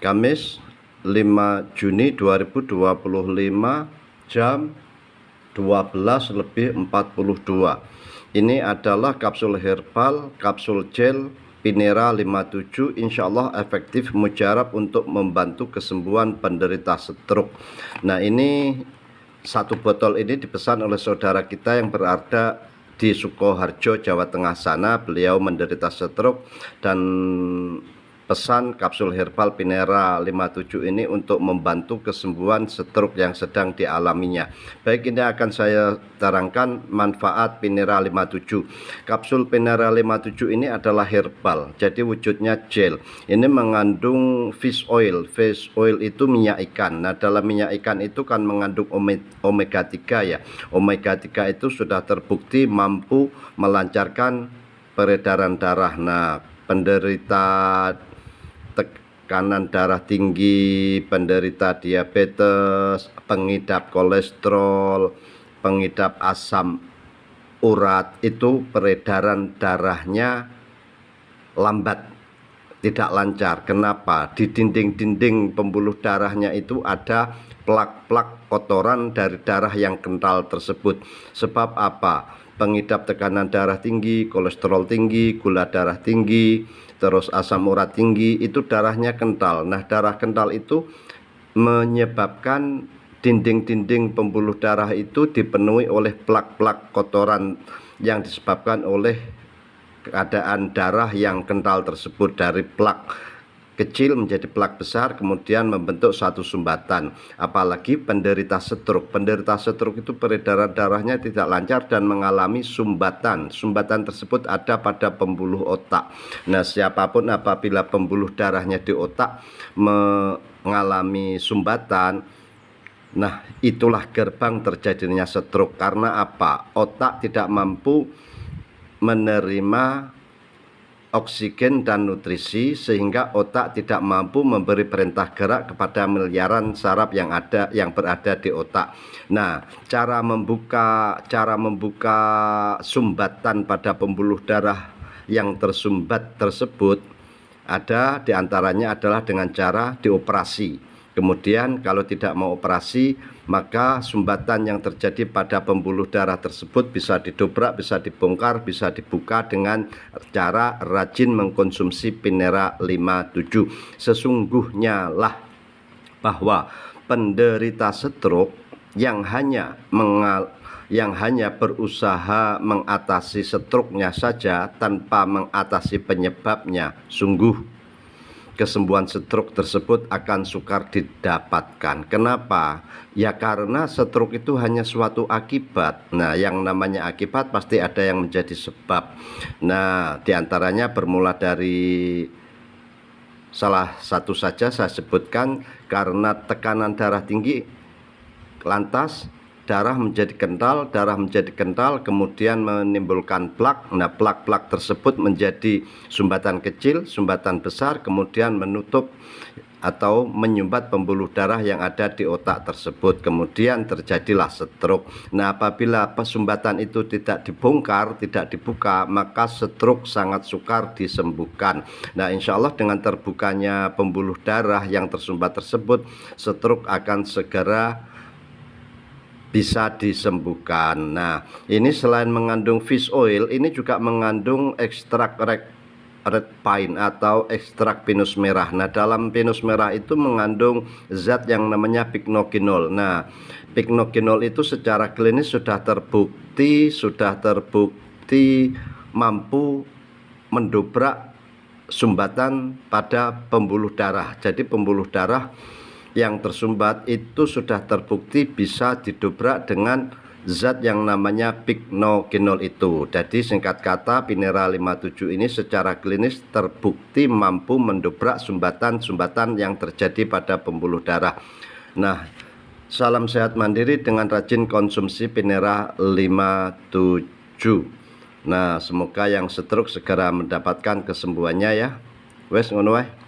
Kamis 5 Juni 2025 jam 12:42. Ini adalah kapsul herbal, kapsul gel Pinera 57, insya Allah efektif mujarab untuk membantu kesembuhan penderita stroke. Nah, ini satu botol ini dipesan oleh saudara kita yang berada di Sukoharjo, Jawa Tengah sana. Beliau menderita stroke dan pesan kapsul herbal Pinera 57 ini untuk membantu kesembuhan stroke yang sedang dialaminya. Baik, ini akan saya terangkan manfaat Pinera 57. Kapsul Pinera 57 ini adalah herbal, jadi wujudnya gel. Ini mengandung fish oil. Fish oil itu minyak ikan. Nah, dalam minyak ikan itu kan mengandung omega 3 ya. Omega 3 itu sudah terbukti mampu melancarkan peredaran darah. Nah, penderita tekanan darah tinggi, penderita diabetes, pengidap kolesterol, pengidap asam urat, itu peredaran darahnya lambat, tidak lancar. Kenapa? Di dinding-dinding pembuluh darahnya itu ada plak-plak kotoran dari darah yang kental tersebut. Sebab apa? Pengidap tekanan darah tinggi, kolesterol tinggi, gula darah tinggi, terus asam urat tinggi, itu darahnya kental. Nah, darah kental itu menyebabkan dinding-dinding pembuluh darah itu dipenuhi oleh plak-plak kotoran yang disebabkan oleh keadaan darah yang kental tersebut. Dari plak kecil menjadi plak besar, kemudian membentuk satu sumbatan. Apalagi penderita stroke. Penderita stroke itu peredaran darahnya tidak lancar dan mengalami sumbatan. Sumbatan tersebut ada pada pembuluh otak. Nah, siapapun apabila pembuluh darahnya di otak mengalami sumbatan, nah, itulah gerbang terjadinya stroke. Karena apa? Otak tidak mampu menerima oksigen dan nutrisi, sehingga otak tidak mampu memberi perintah gerak kepada miliaran saraf yang berada di otak. Nah, cara membuka sumbatan pada pembuluh darah yang tersumbat tersebut ada diantaranya adalah dengan cara dioperasi. Kemudian kalau tidak mau operasi, maka sumbatan yang terjadi pada pembuluh darah tersebut bisa didobrak, bisa dibongkar, bisa dibuka dengan cara rajin mengkonsumsi Pinera 57. Sesungguhnya lah bahwa penderita stroke yang hanya berusaha mengatasi stroke-nya saja tanpa mengatasi penyebabnya, sungguh kesembuhan stroke tersebut akan sukar didapatkan. Kenapa? Ya karena stroke itu hanya suatu akibat. Nah, yang namanya akibat pasti ada yang menjadi sebab. Nah, diantaranya bermula dari salah satu saja saya sebutkan, karena tekanan darah tinggi, lantas darah menjadi kental, kemudian menimbulkan plak. Nah, plak-plak tersebut menjadi sumbatan kecil, sumbatan besar, kemudian menutup atau menyumbat pembuluh darah yang ada di otak tersebut. Kemudian terjadilah stroke. Nah, apabila sumbatan itu tidak dibongkar, tidak dibuka, maka stroke sangat sukar disembuhkan. Nah, insya Allah dengan terbukanya pembuluh darah yang tersumbat tersebut, stroke akan segera bisa disembuhkan. Nah, ini selain mengandung fish oil, ini juga mengandung ekstrak red pine atau ekstrak pinus merah. Nah, dalam pinus merah itu mengandung zat yang namanya pycnogenol. Nah, pycnogenol itu secara klinis sudah terbukti mampu mendobrak sumbatan pada pembuluh darah. Jadi pembuluh darah yang tersumbat itu sudah terbukti bisa didobrak dengan zat yang namanya pycnogenol itu. Jadi singkat kata, Pinera 57 ini secara klinis terbukti mampu mendobrak sumbatan-sumbatan yang terjadi pada pembuluh darah. Nah, salam sehat mandiri dengan rajin konsumsi Pinera 57. Nah, semoga yang stroke segera mendapatkan kesembuhannya ya. Wes ngono wae.